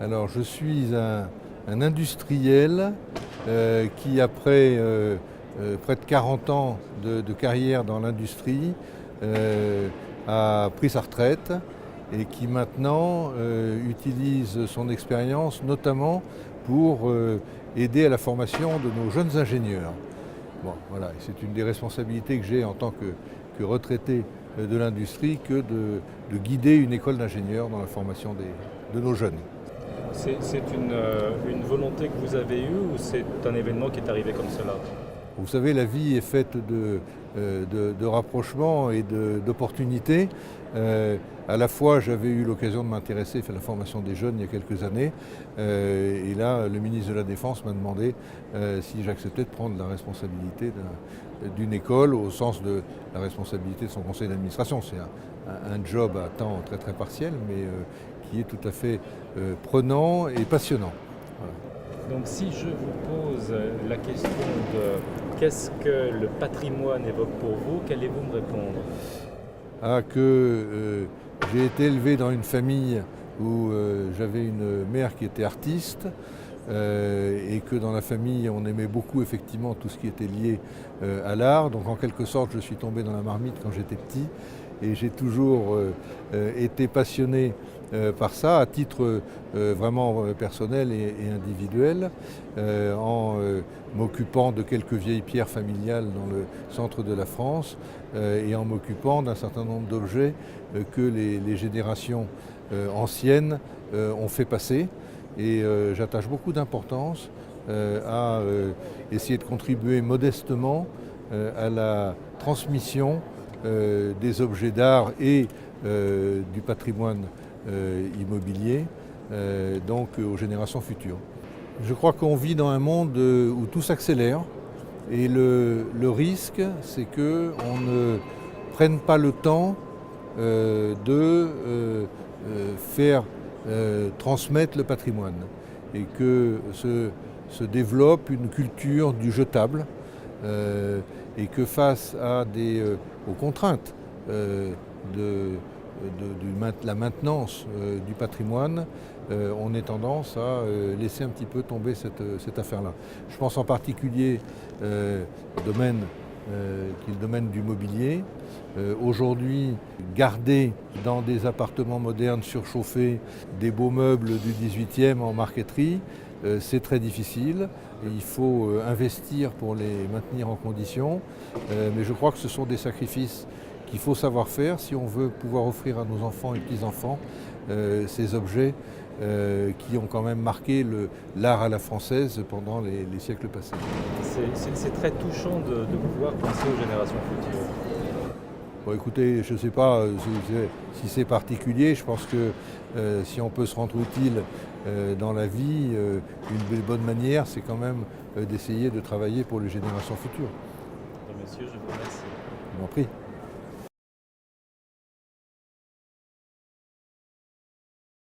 Alors, je suis un industriel qui, après près de 40 ans de carrière dans l'industrie, a pris sa retraite et qui maintenant utilise son expérience notamment pour aider à la formation de nos jeunes ingénieurs. Bon, voilà, c'est une des responsabilités que j'ai en tant que retraité de l'industrie que de guider une école d'ingénieurs dans la formation de nos jeunes. C'est une volonté que vous avez eue ou c'est un événement qui est arrivé comme cela? Vous savez, la vie est faite de rapprochements et d'opportunités. À la fois, j'avais eu l'occasion de m'intéresser à la formation des jeunes il y a quelques années. Et là, le ministre de la Défense m'a demandé si j'acceptais de prendre la responsabilité d'une école au sens de la responsabilité de son conseil d'administration. C'est un job à temps très très partiel, mais qui est tout à fait prenant et passionnant. Voilà. Donc si je vous pose la question de qu'est-ce que le patrimoine évoque pour vous, qu'allez-vous me répondre? J'ai été élevé dans une famille où j'avais une mère qui était artiste et que dans la famille on aimait beaucoup effectivement tout ce qui était lié à l'art. Donc en quelque sorte je suis tombé dans la marmite quand j'étais petit et j'ai toujours été passionné par ça à titre vraiment personnel et individuel en m'occupant de quelques vieilles pierres familiales dans le centre de la France et en m'occupant d'un certain nombre d'objets que les générations anciennes ont fait passer. Et j'attache beaucoup d'importance à essayer de contribuer modestement à la transmission des objets d'art et du patrimoine immobilier donc aux générations futures. Je crois qu'on vit dans un monde où tout s'accélère et le risque c'est qu'on ne prenne pas le temps de faire transmettre le patrimoine et que se développe une culture du jetable et que face aux contraintes de la maintenance du patrimoine, on ait tendance à laisser un petit peu tomber cette affaire-là. Je pense en particulier au domaine qui est le domaine du mobilier. Aujourd'hui, garder dans des appartements modernes surchauffés des beaux meubles du 18e en marqueterie, c'est très difficile. Et il faut investir pour les maintenir en condition. Mais je crois que ce sont des sacrifices qu'il faut savoir faire si on veut pouvoir offrir à nos enfants et petits-enfants ces objets qui ont quand même marqué l'art à la française pendant les siècles passés. C'est très touchant de pouvoir penser aux générations futures. Bon, écoutez, je ne sais pas si c'est particulier. Je pense que si on peut se rendre utile dans la vie, une bonne manière, c'est quand même d'essayer de travailler pour les générations futures. Monsieur, je vous remercie. Je vous en prie.